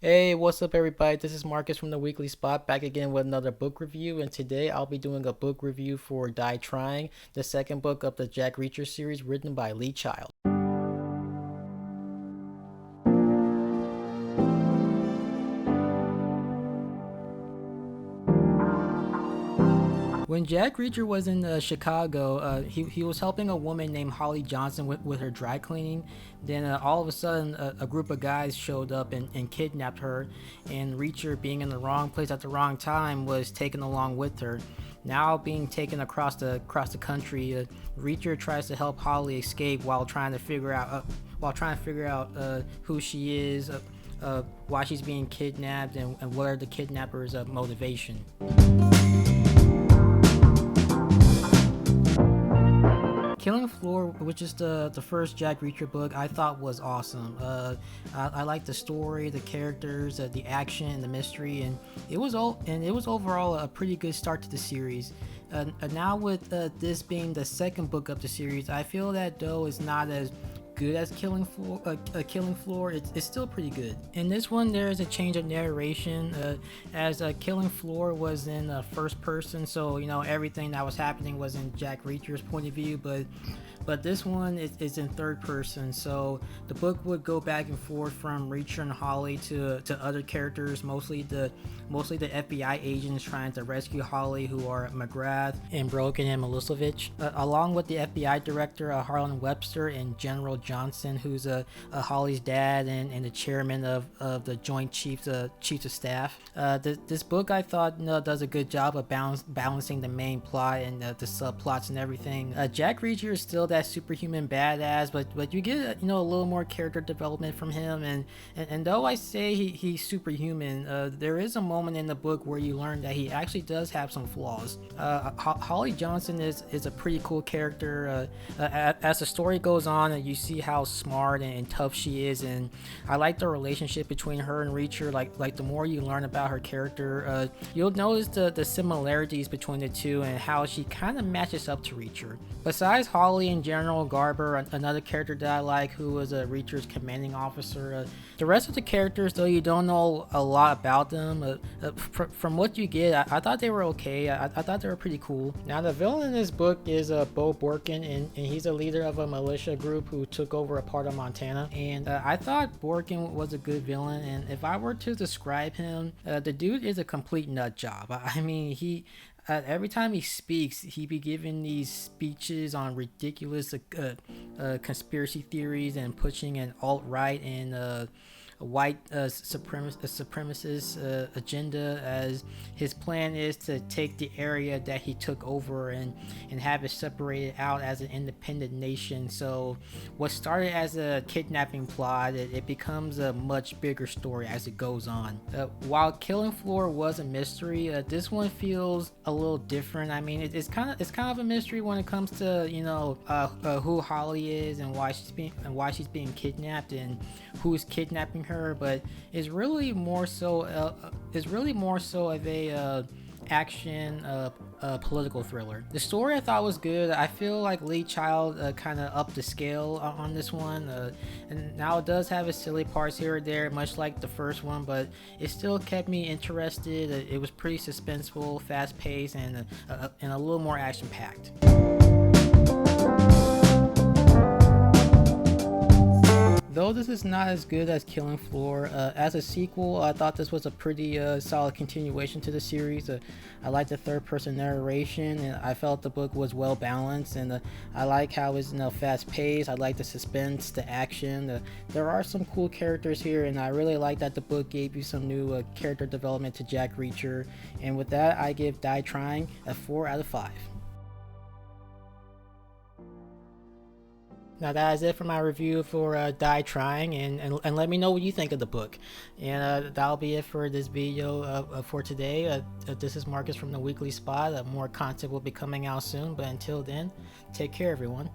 Hey, what's up, everybody? This is Marcus from the Weekly Spot back again with another book review. And today I'll be doing a book review for Die Trying, the second book of the Jack Reacher series written by Lee Child. When Jack Reacher was in Chicago, he was helping a woman named Holly Johnson with her dry cleaning. Then all of a sudden, a group of guys showed up and kidnapped her. And Reacher, being in the wrong place at the wrong time, was taken along with her. Now being taken across the country, Reacher tries to help Holly escape while trying to figure out who she is, why she's being kidnapped, and what are the kidnappers' motivation. Killing Floor, which is the first Jack Reacher book, I thought was awesome. I liked the story, the characters, the action, and the mystery, and it was overall a pretty good start to the series. Now with this being the second book of the series, I feel that though it's not as good as Killing Floor, it's still pretty good. In this one, there is a change of narration, as Killing Floor was in first person, so everything that was happening was in Jack Reacher's point of view, but this one is in third person, so the book would go back and forth from Reacher and Holly to other characters, mostly the FBI agents trying to rescue Holly, who are McGrath and Broken and Milosevic, along with the FBI director Harlan Webster and General Johnson, who's Holly's dad and the chairman of the Joint Chiefs of Staff. This book, I thought, does a good job of balancing the main plot and the subplots and everything. Jack Reacher is still that superhuman badass, but you get a little more character development from him, and though I say he's superhuman, there is a moment in the book where you learn that he actually does have some flaws. Holly Johnson is a pretty cool character. As the story goes on, you see how smart and tough she is, and I like the relationship between her and Reacher. Like the more you learn about her character, you'll notice the similarities between the two and how she kind of matches up to Reacher. Besides Holly and General Garber, another character that I like, who was Reacher's commanding officer. The rest of the characters, though you don't know a lot about them, from what you get, I thought they were okay. I thought they were pretty cool. Now, the villain in this book is Bo Borkin, and he's a leader of a militia group who took over a part of Montana. And I thought Borkin was a good villain, and if I were to describe him, the dude is a complete nut job. I mean, every time he speaks, he be giving these speeches on ridiculous conspiracy theories and pushing an alt-right and a white supremacist agenda, as his plan is to take the area that he took over and have it separated out as an independent nation. So what started as a kidnapping plot, it becomes a much bigger story as it goes on. While Killing Floor was a mystery, this one feels a little different. I mean, it's kind of a mystery when it comes to who Holly is and why she's being kidnapped and who's kidnapping her, but is really more so of a action political thriller. The story I thought was good. I feel like Lee Child kind of upped the scale on this one, and now it does have its silly parts here or there, much like the first one, but it still kept me interested. It was pretty suspenseful, fast paced, and a little more action packed. Though this is not as good as Killing Floor, as a sequel, I thought this was a pretty solid continuation to the series. I liked the third-person narration, and I felt the book was well balanced, and I like how it's fast-paced. I like the suspense, the action. There are some cool characters here, and I really like that the book gave you some new character development to Jack Reacher. And with that, I give Die Trying a 4 out of 5. Now that is it for my review for Die Trying, and let me know what you think of the book. And that'll be it for this video for today. This is Marcus from the Weekly Spot. More content will be coming out soon, but until then, take care, everyone.